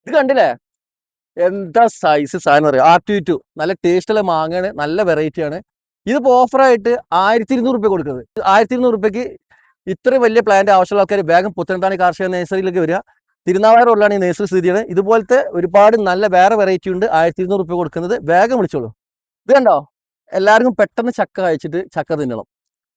ഇത് കണ്ടില്ലേ എന്താ സൈസ് സാധനം അറിയാം. R22 നല്ല ടേസ്റ്റുള്ള മാങ്ങയാണ്, നല്ല വെറൈറ്റി ആണ്. ഇതിപ്പോ ഓഫറായിട്ട് 1200 കൊടുക്കുന്നത്. 1200 ഇത്രയും വലിയ പ്ലാന്റ് ആവശ്യമുള്ള ആൾക്കാർ വേഗം പുത്തനത്താണി കാർഷിക നഴ്സറിയിലേക്ക് വരിക. തിരുനാവായ റോഡിലാണ് ഈ നഴ്സറി സ്ഥിതി ചെയ്യുന്നത്. ഇതുപോലത്തെ ഒരുപാട് നല്ല വേറെ വെറൈറ്റി ഉണ്ട് 1200 കൊടുക്കുന്നത്. വേഗം വിളിച്ചോളൂ. ഇത് കണ്ടോ, എല്ലാവർക്കും പെട്ടെന്ന് ചക്ക കഴിച്ചിട്ട് ചക്ക തിന്നണം.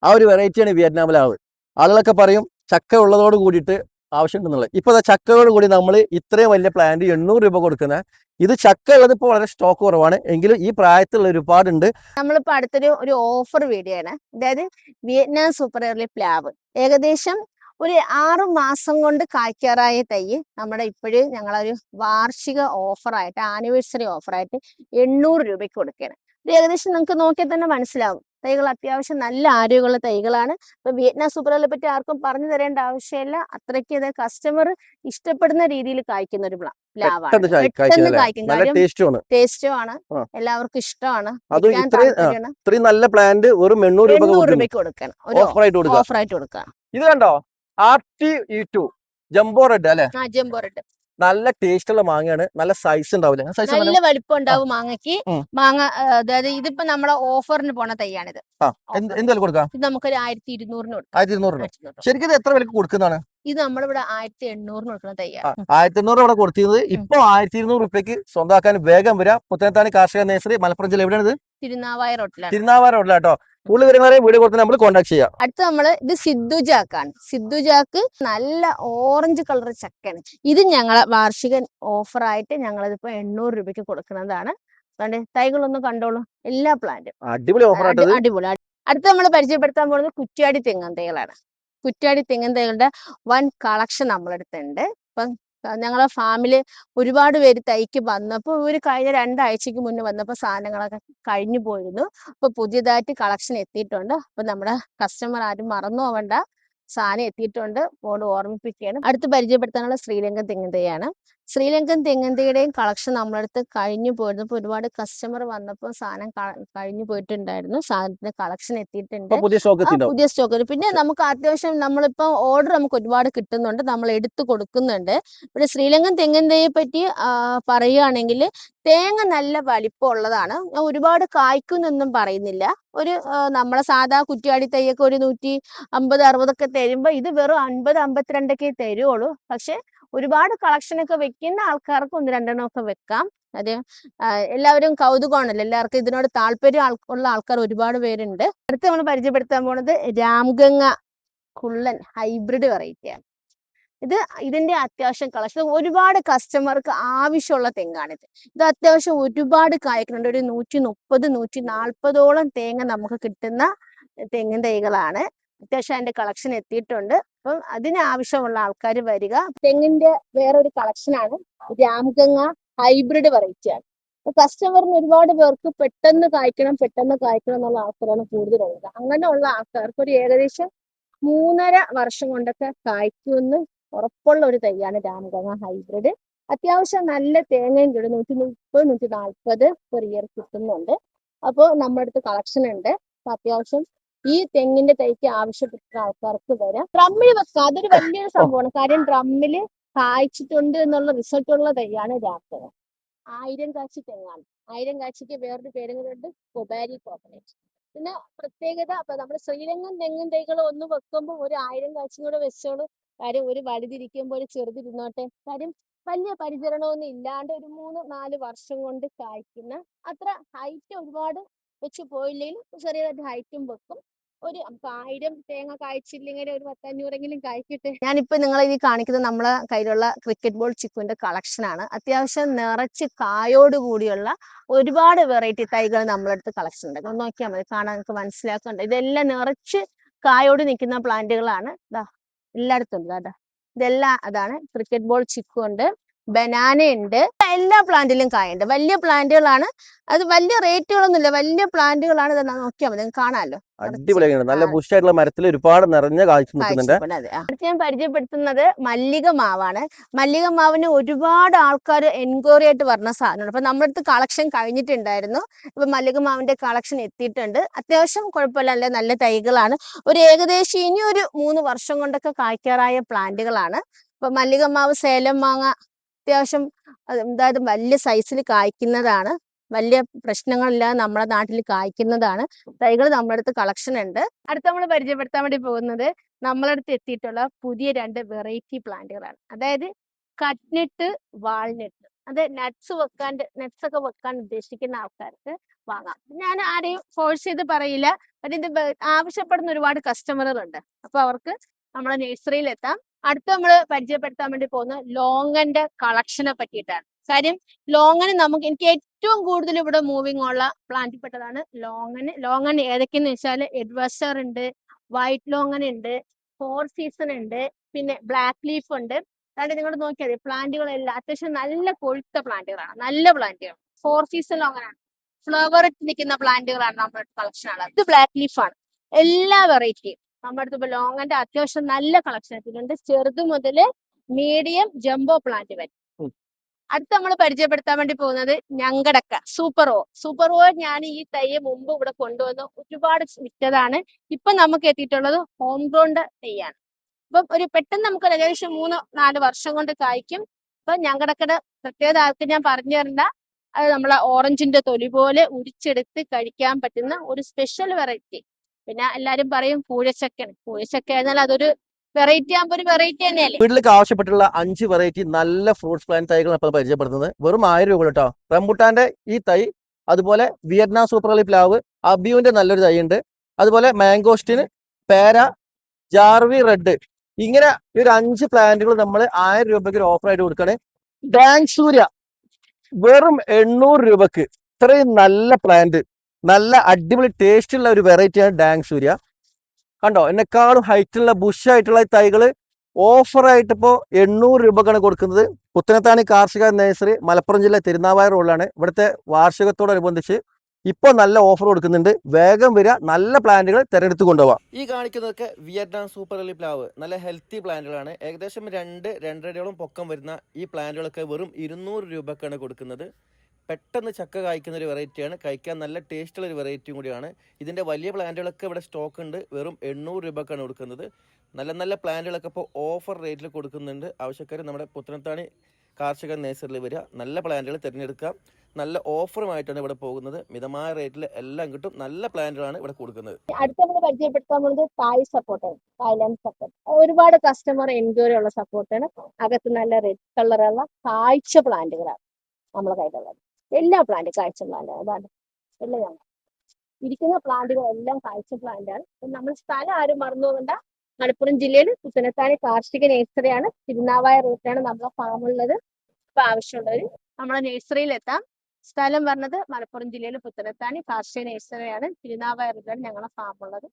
ആ ഒരു വെറൈറ്റിയാണ് വിയറ്റ്നാമിലാവ്. ആളുകളൊക്കെ പറയും ചക്ക ഉള്ളതോട് കൂടിയിട്ട് ആവശ്യമുണ്ടെന്നുള്ളത്. ഇപ്പൊ ചക്കയോട് കൂടി നമ്മൾ ഇത്രയും വലിയ പ്ലാന്റ് 800 കൊടുക്കുന്നത്. ഇത് ചക്ക ഉള്ളത് ഇപ്പോൾ വളരെ സ്റ്റോക്ക് കുറവാണ്, എങ്കിലും ഈ പ്രായത്തിലുള്ള ഒരുപാടുണ്ട്. നമ്മളിപ്പോ അടുത്തൊരു ഓഫർ വീഡിയോ ആണ്. അതായത് വിയറ്റ്നാം സൂപ്പർ എയർലി പ്ലാവ് ഏകദേശം ഒരു 6 മാസം കൊണ്ട് കായ്ക്കാറായ തൈ നമ്മുടെ ഇപ്പോഴും ഞങ്ങളൊരു വാർഷിക ഓഫറായിട്ട്, ആനിവേഴ്സറി ഓഫറായിട്ട് 800 കൊടുക്കുകയാണ്. ഇത് ഏകദേശം നിങ്ങൾക്ക് നോക്കിയാൽ തന്നെ മനസ്സിലാവും. തൈകൾ അത്യാവശ്യം നല്ല ആരോഗ്യമുള്ള തൈകളാണ്. ഇപ്പൊ വിയറ്റ്നാം സൂപ്പർ എയർലിയെ പറ്റി ആർക്കും പറഞ്ഞു തരേണ്ട ആവശ്യമില്ല. അത്രയ്ക്ക് ഇത് കസ്റ്റമർ ഇഷ്ടപ്പെടുന്ന രീതിയിൽ കായ്ക്കുന്ന ഒരു പ്ലാവാണ്. പെട്ടെന്ന് കായ്ക്കും, കാര്യം ടേസ്റ്റും ആണ്, എല്ലാവർക്കും ഇഷ്ടമാണ്. ഇത്രയും നല്ല പ്ലാന്റ് വെറും 800 രൂപയ്ക്ക് കൊടുക്കണം, ഓഫറായിട്ട് കൊടുക്കാം. ഇത് കണ്ടോ, RTE2 ജംബോ റെഡ് അല്ലെ? ജംബോ റെഡ് നല്ല ടേസ്റ്റ് ഉള്ള മാങ്ങയാണ്. നല്ല സൈസ് ഉണ്ടാവില്ല, നല്ല വലിപ്പം ഉണ്ടാവും മാങ്ങയ്ക്ക്. മാങ്ങ അതായത് ഇതിപ്പോ നമ്മളെ ഓഫറിന് പോണ തൈയാണിത്. എന്ത് കൊടുക്കാം? ഇത് നമുക്കൊരു 1200 കൊടുക്കാം. 1200. ശരിക്കും ഇത് എത്ര വിലക്ക് കൊടുക്കുന്നതാണ്? ഇത് നമ്മളിവിടെ 1800 കൊടുക്കുന്ന തയ്യാണ്. 1800 ഇവിടെ കൊടുത്തിരുന്നത് ഇപ്പൊ 1200 സ്വന്തമാക്കാൻ വേഗം വരാം. പുത്തനത്താണി കാർഷിക നഴ്സറി, മലപ്പുറം ജില്ല. എവിടെയാണ് ഇത്? തിരുനാവായ റോഡിലാണ്. തിരുനാവായ റോഡിലാട്ടോ. കൂടുതൽ വിവരങ്ങളെ വീഡിയോ കൊടുത്ത് നമ്മൾ കോൺടാക്ട് ചെയ്യാം. അടുത്ത ഇത് സിദ്ധു ജാക്കാണ്. സിദ്ധു ജാക്ക് നല്ല ഓറഞ്ച് കളർ ചക്കയാണ്. ഇത് ഞങ്ങളെ വാർഷിക ഓഫറായിട്ട് ഞങ്ങളിതിപ്പോ 800 കൊടുക്കുന്നതാണ്. തൈകളൊന്നും കണ്ടോളൂ, എല്ലാ പ്ലാന്റും അടിപൊളി ഓഫറായിട്ട്. അടിപൊളി. അടുത്ത നമ്മൾ പരിചയപ്പെടുത്താൻ പോകുന്നത് കുറ്റ്യാടി തെങ്ങൻ തൈകളാണ്. കുറ്റ്യാടി തെങ്ങൻ തൈകളുടെ വൻ കളക്ഷൻ നമ്മളെടുത്തുണ്ട്. ഇപ്പം ഞങ്ങളെ ഫാമില് ഒരുപാട് പേര് തൈക്ക് വന്നപ്പോൾ ഒരു കഴിഞ്ഞ 2 ആഴ്ചക്ക് മുന്നേ വന്നപ്പോൾ സാധനങ്ങളൊക്കെ കഴിഞ്ഞു പോയിരുന്നു. അപ്പൊ പുതിയതായിട്ട് കളക്ഷൻ എത്തിയിട്ടുണ്ട്. അപ്പൊ നമ്മുടെ കസ്റ്റമർ ആരും മറന്നു പോവണ്ട, സാധനം എത്തിയിട്ടുണ്ട്. ബോർഡ് ഓർമ്മിപ്പിക്കുകയാണ്. അടുത്ത് പരിചയപ്പെടുത്താനുള്ള ശ്രീലങ്കൻ തെങ്ങൻ തൈയാണ്. ശ്രീലങ്കൻ തെങ്ങൻ തൈയുടെയും കളക്ഷൻ നമ്മളടുത്ത് കഴിഞ്ഞു പോയിരുന്നു. ഇപ്പൊ ഒരുപാട് കസ്റ്റമർ വന്നപ്പോൾ സാധനം കഴിഞ്ഞു പോയിട്ടുണ്ടായിരുന്നു. സാധനത്തിന്റെ കളക്ഷൻ എത്തിയിട്ടുണ്ട്, പുതിയ സ്റ്റോക്ക്. പിന്നെ നമുക്ക് അത്യാവശ്യം നമ്മളിപ്പോ ഓർഡർ നമുക്ക് ഒരുപാട് കിട്ടുന്നുണ്ട്, നമ്മൾ എടുത്തു കൊടുക്കുന്നുണ്ട്. ഇവിടെ ശ്രീലങ്കൻ തെങ്ങൻ തൈയെ പറ്റി പറയുകയാണെങ്കിൽ തേങ്ങ നല്ല വലിപ്പം ഉള്ളതാണ്. ഒരുപാട് കായ്ക്കുന്നൊന്നും പറയുന്നില്ല. ഒരു നമ്മളെ സാധാ കുറ്റ്യാടി തൈയൊക്കെ ഒരു 150-60 തരുമ്പോ ഇത് വെറും 50-52 തരുവുള്ളൂ. പക്ഷെ ഒരുപാട് കളക്ഷനൊക്കെ വെക്കുന്ന ആൾക്കാർക്ക് 1-2 വെക്കാം. അതെ, എല്ലാവരും കൗതുകമാണല്ലോ, എല്ലാവർക്കും ഇതിനോട് താല്പര്യം ഉള്ള ആൾക്കാർ ഒരുപാട് പേരുണ്ട്. അടുത്ത് നമ്മൾ പരിചയപ്പെടുത്താൻ പോണത് രാംഗംഗ കുള്ളൻ ഹൈബ്രിഡ് വെറൈറ്റിയാണ്. ഇതിന്റെ അത്യാവശ്യം കളക്ഷൻ ഒരുപാട് കസ്റ്റമർക്ക് ആവശ്യമുള്ള തെങ്ങാണിത്. ഇത് അത്യാവശ്യം ഒരുപാട് കായ്ക്കുന്നുണ്ട്. ഒരു 130-140 തേങ്ങ നമുക്ക് കിട്ടുന്ന തെങ്ങിൻ തൈകളാണ്. അത്യാവശ്യം അതിന്റെ കളക്ഷൻ എത്തിയിട്ടുണ്ട്. അപ്പം അതിന് ആവശ്യമുള്ള ആൾക്കാർ വരിക. തെങ്ങിന്റെ വേറൊരു കളക്ഷനാണ് രാംഗംഗ ഹൈബ്രിഡ് വെറൈറ്റിയാണ്. അപ്പൊ കസ്റ്റമറിന് ഒരുപാട് പേർക്ക് പെട്ടെന്ന് കായ്ക്കണം എന്നുള്ള ആൾക്കാരാണ് കൂടുതലുള്ളത്. അങ്ങനെയുള്ള ആൾക്കാർക്ക് ഒരു ഏകദേശം 3.5 വർഷം കൊണ്ടൊക്കെ കായ്ക്കുമെന്ന് ഉറപ്പുള്ള ഒരു തൈയാണ് രാംഗംഗ ഹൈബ്രിഡ്. അത്യാവശ്യം നല്ല തേങ്ങയും കിട്ടും, 130-140 പെർ ഇയർ കിട്ടുന്നുണ്ട്. അപ്പോൾ നമ്മുടെ അടുത്ത് കളക്ഷൻ ഉണ്ട്. അത്യാവശ്യം ഈ തെങ്ങിന്റെ തൈക്ക് ആവശ്യപ്പെട്ട ആൾക്കാർക്ക് വരാം. ഡ്രമ്മിൽ വെക്കാം, അതൊരു വലിയൊരു സംഭവമാണ്. കാര്യം ഡ്രമ്മില് കായ്ച്ചിട്ടുണ്ട് എന്നുള്ള റിസൾട്ട് ഉള്ള തൈയാണ് രാംഗംഗ. 1000 കാച്ചി തെങ്ങാണ്. 1000 കാച്ചിക്ക് വേറൊരു പേരും കൂടെ ഉണ്ട്, കൊബാരി കോക്കനട്ട്. പിന്നെ പ്രത്യേകത, അപ്പൊ നമ്മൾ ശ്രീലങ്കൻ തെങ്ങിൻ തൈകൾ ഒന്ന് വെക്കുമ്പോൾ ഒരു 1000 കാച്ചും കൂടെ വെച്ചോളൂ. കാര്യം ഒരു വലുതിരിക്കുമ്പോൾ ഒരു ചെറുതിരുന്നോട്ടെ. കാര്യം വലിയ പരിചരണമൊന്നും ഇല്ലാണ്ട് ഒരു 3-4 വർഷം കൊണ്ട് കായ്ക്കുന്ന, അത്ര ഹൈറ്റ് ഒരുപാട് വെച്ച് പോയില്ലെങ്കിലും ചെറിയതായിട്ട് ഹൈറ്റും വെക്കും. ഒരു 1000 തേങ്ങ കായ്ച്ചില്ലെങ്കിൽ ഒരു 10-500 കായ്ക്കട്ടെ. ഞാനിപ്പോ നിങ്ങളെ ഈ കാണിക്കുന്നത് നമ്മളെ കയ്യിലുള്ള ക്രിക്കറ്റ് ബോൾ ചിക്കുവിന്റെ കളക്ഷനാണ്. അത്യാവശ്യം നിറച്ച് കായോട് കൂടിയുള്ള ഒരുപാട് വെറൈറ്റി തൈകൾ നമ്മളടുത്ത് കളക്ഷൻ ഉണ്ട്. നോക്കിയാൽ മതി, കാണാൻ നിങ്ങൾക്ക് മനസ്സിലാക്കുന്നുണ്ട്. ഇതെല്ലാം നിറച്ച് കായോട് നിൽക്കുന്ന പ്ലാന്റുകളാണ്. എല്ലായിടത്തും ഉണ്ട്. ഇതെല്ലാം അതാണ്. ക്രിക്കറ്റ് ബോൾ ചിക്കു ഉണ്ട്, ബനാന ഉണ്ട്, എല്ലാ പ്ലാന്റിലും കായുണ്ട്. വലിയ പ്ലാന്റുകളാണ്, അത് വലിയ റേറ്റുകളൊന്നുമില്ല, വലിയ പ്ലാന്റുകളാണ്. നോക്കിയാൽ മതി, കാണാമല്ലോ. അടിപൊളിയാണ്, നല്ല ബുഷായിട്ടുള്ള മരത്തിൽ ഒരുപാട് നിറഞ്ഞ കാഴ്ച നിൽക്കുന്നുണ്ട്. അടുത്ത് ഞാൻ പരിചയപ്പെടുത്തുന്നത് മല്ലിക മാവാണ്. മല്ലിക മാവിന് ഒരുപാട് ആൾക്കാർ എൻക്വയറി ആയിട്ട് വരുന്ന സാധനമാണ്. അപ്പൊ നമ്മുടെ അടുത്ത് കളക്ഷൻ കഴിഞ്ഞിട്ടുണ്ടായിരുന്നു. ഇപ്പൊ മല്ലിക മാവിന്റെ കളക്ഷൻ എത്തിയിട്ടുണ്ട്. അത്യാവശ്യം കുഴപ്പമില്ല, നല്ല തൈകളാണ്. ഒരു ഏകദേശം ഇനി ഒരു 3 വർഷം കൊണ്ടൊക്കെ കായ്ക്കാറായ പ്ലാന്റുകളാണ്. ഇപ്പൊ മല്ലിക മാവ്, സേലം മാങ്ങ അത്യാവശ്യം അതായത് വലിയ സൈസിൽ കായ്ക്കുന്നതാണ്, വലിയ പ്രശ്നങ്ങളില്ലാതെ നമ്മുടെ നാട്ടിൽ കായ്ക്കുന്നതാണ് തൈകൾ നമ്മുടെ അടുത്ത് കളക്ഷൻ ഉണ്ട്. അടുത്ത നമ്മൾ പരിചയപ്പെടുത്താൻ വേണ്ടി പോകുന്നത് നമ്മളെ അടുത്ത് എത്തിയിട്ടുള്ള പുതിയ 2 വെറൈറ്റി പ്ലാന്റുകളാണ്. അതായത് കട്ട്നട്ട്, വാൾനട്ട്. അത് നട്ട്സ് ഒക്കെ വെക്കാൻ ഉദ്ദേശിക്കുന്ന ആൾക്കാർക്ക് വാങ്ങാം. ഞാൻ ആരെയും ഫോഴ്സ് ചെയ്ത് പറയില്ല. ഇത് ആവശ്യപ്പെടുന്ന ഒരുപാട് കസ്റ്റമറുകളുണ്ട്. അപ്പൊ അവർക്ക് നമ്മളെ നഴ്സറിയിൽ എത്താം. അടുത്ത നമ്മൾ പരിചയപ്പെടുത്താൻ വേണ്ടി പോകുന്നത് ലോങ്ങന്റെ കളക്ഷനെ പറ്റിയിട്ടാണ്. കാര്യം ലോങ്ങന് എനിക്ക് ഏറ്റവും കൂടുതൽ ഇവിടെ മൂവിങ് ഉള്ള പ്ലാന്റിൽ പെട്ടതാണ് ലോങ്ങന്. ലോങ്ങൻ ഏതൊക്കെയെന്ന് വെച്ചാൽ എഡ്വസ്റ്റർ ഉണ്ട്, വൈറ്റ് ലോങ്ങൻ ഉണ്ട്, 4 സീസൺ ഉണ്ട്, പിന്നെ ബ്ലാക്ക് ലീഫ് ഉണ്ട്. അതായത് നിങ്ങൾ നോക്കിയാൽ പ്ലാന്റുകളെല്ലാം അത്യാവശ്യം നല്ല കൊഴുത്ത പ്ലാന്റുകളാണ്, നല്ല പ്ലാന്റുകൾ. 4 സീസൺ ലോങ്ങനാണ്, ഫ്ലവർ ഇട്ട് നിൽക്കുന്ന പ്ലാന്റുകളാണ് നമ്മുടെ കളക്ഷൻ ഉള്ളത്. ഇത് ബ്ലാക്ക് ലീഫ് ആണ്. എല്ലാ വെറൈറ്റിയും നമ്മുടെ അടുത്ത് ഇപ്പൊ ലോങ്ങന്റെ അത്യാവശ്യം നല്ല കളക്ഷൻ എത്തിയിട്ടുണ്ട്. ചെറുത് മുതൽ മീഡിയം ജംബോ പ്ലാന്റ് വരെ. അടുത്ത നമ്മൾ പരിചയപ്പെടുത്താൻ വേണ്ടി പോകുന്നത് ഞങ്ങടക്ക സൂപ്പർ ഓ ഞാൻ ഈ തൈ മുമ്പ് ഇവിടെ കൊണ്ടുവന്ന് ഒരുപാട് വിറ്റതാണ്. ഇപ്പൊ നമുക്ക് എത്തിയിട്ടുള്ളത് ഹോം ഗ്രൗണ്ട് തൈയാണ്. ഇപ്പൊ ഒരു പെട്ടെന്ന് നമുക്ക് ഏകദേശം 3-4 വർഷം കൊണ്ട് കായ്ക്കും. ഇപ്പൊ ഞങ്ങടക്കയുടെ പ്രത്യേകത ആൾക്ക് ഞാൻ പറഞ്ഞു തരണ്ട. അത് നമ്മളെ ഓറഞ്ചിന്റെ തൊലി പോലെ ഉരിച്ചെടുത്ത് കഴിക്കാൻ പറ്റുന്ന ഒരു സ്പെഷ്യൽ വെറൈറ്റി. പിന്നെ എല്ലാരും പറയും കൂഴച്ചക്ക എന്നാൽ അതൊരു വെറൈറ്റി ആകുമ്പോ ഒരു വെറൈറ്റി തന്നെയല്ലേ. വീട്ടിലേക്ക് ആവശ്യപ്പെട്ടുള്ള 5 വെറൈറ്റി നല്ല ഫ്രൂട്ട്സ് പ്ലാന്റ് തൈകളാണ് ഇപ്പോൾ പരിചയപ്പെടുത്തുന്നത്. വെറും 1000 രൂപ കേട്ടോ. റംബുട്ടാന്റെ ഈ തൈ, അതുപോലെ വിയറ്റ്നാം സൂപ്പർ അലി പ്ലാവ്, അബിയുവിന്റെ നല്ലൊരു തൈ ഉണ്ട്, അതുപോലെ മാംഗോസ്റ്റിന്, പേര, ജാർവി റെഡ്, ഇങ്ങനെ ഒരു 5 പ്ലാന്റുകൾ നമ്മൾ 1000 രൂപയ്ക്ക് ഒരു ഓഫർ ആയിട്ട് കൊടുക്കുകയാണ്. ഡാങ് സൂര്യ വെറും 800 രൂപക്ക്. ഇത്രയും നല്ല പ്ലാന്റ്, നല്ല അടിപൊളി ടേസ്റ്റ് ഉള്ള ഒരു വെറൈറ്റിയാണ് ഡാങ് സൂര്യ. കണ്ടോ, എന്നെക്കാളും ഹൈറ്റ് ഉള്ള ബുഷ് ആയിട്ടുള്ള തൈകള് ഓഫറായിട്ട് ഇപ്പോൾ 800 രൂപക്കാണ് കൊടുക്കുന്നത്. പുത്തനത്താണി കാർഷിക നഴ്സറി, മലപ്പുറം ജില്ല, തിരുനാവായ റോഡിലാണ്. ഇവിടുത്തെ വാർഷികത്തോടനുബന്ധിച്ച് ഇപ്പോൾ നല്ല ഓഫർ കൊടുക്കുന്നുണ്ട്. വേഗം വരിക, നല്ല പ്ലാന്റുകൾ തിരഞ്ഞെടുത്ത് കൊണ്ടുപോവാം. ഈ കാണിക്കുന്നതൊക്കെ വിയറ്റ്നാം സൂപ്പർ അലി പ്ലാവ്, നല്ല ഹെൽത്തി പ്ലാന്റുകളാണ്. ഏകദേശം 2-2.5 അടിയോളം പൊക്കം വരുന്ന ഈ പ്ലാന്റുകളൊക്കെ വെറും 200 രൂപക്കാണ് കൊടുക്കുന്നത്. പെട്ടെന്ന് ചക്ക കായ്ക്കുന്ന ഒരു വെറൈറ്റിയാണ്, കഴിക്കാൻ നല്ല ടേസ്റ്റുള്ള ഒരു വെറൈറ്റിയും കൂടിയാണ്. ഇതിൻ്റെ വലിയ പ്ലാന്റുകളൊക്കെ ഇവിടെ സ്റ്റോക്ക് ഉണ്ട്. വെറും 800 രൂപക്കാണ് കൊടുക്കുന്നത്. നല്ല നല്ല പ്ലാന്റുകളൊക്കെ ഇപ്പോൾ ഓഫർ റേറ്റിൽ കൊടുക്കുന്നുണ്ട്. ആവശ്യക്കാർ നമ്മുടെ പുത്തനത്താണി കാർഷിക നഴ്സറിയിൽ വരിക, നല്ല പ്ലാന്റുകൾ തിരഞ്ഞെടുക്കാം. നല്ല ഓഫറുമായിട്ടാണ് ഇവിടെ പോകുന്നത്. മിതമായ റേറ്റിൽ എല്ലാം കിട്ടും. നല്ല പ്ലാന്റുകളാണ് ഇവിടെ കൊടുക്കുന്നത്. അടുത്ത നമ്മൾ പരിചയപ്പെടുത്താൻ പോകുന്നത് തായ്ലാൻഡ് സപ്പോർട്ട്. ഒരുപാട് കസ്റ്റമർ എൻക്വയറി ഉള്ള സപ്പോർട്ടാണ്. അകത്ത് നല്ല റെഡ് കളറുള്ള കാഴ്ച പ്ലാന്റുകളാണ് നമ്മളെ കയ്യിലുള്ളത്. എല്ലാ പ്ലാന്റ് കാഴ്ച പ്ലാന്റാണ്. അതാണ് എല്ലാം ഞങ്ങൾ ഇരിക്കുന്ന പ്ലാന്റുകളെല്ലാം കാഴ്ച പ്ലാന്റാണ്. നമ്മൾ സ്ഥലം ആരും മറന്നു പോകണ്ട. മലപ്പുറം ജില്ലയിൽ പുത്തനത്താണി കാർഷിക നഴ്സറിയാണ്, തിരുനാവായ റൂട്ടിലാണ് നമ്മളെ ഫാം ഉള്ളത്. ഇപ്പൊ ആവശ്യമുള്ളവർ നമ്മളെ നഴ്സറിയിൽ എത്താം. സ്ഥലം പറഞ്ഞത് മലപ്പുറം ജില്ലയിൽ പുത്തനത്താണി കാർഷിക നഴ്സറിയാണ്, തിരുനാവായ റൂട്ടിലാണ് ഞങ്ങളെ ഫാം ഉള്ളത്.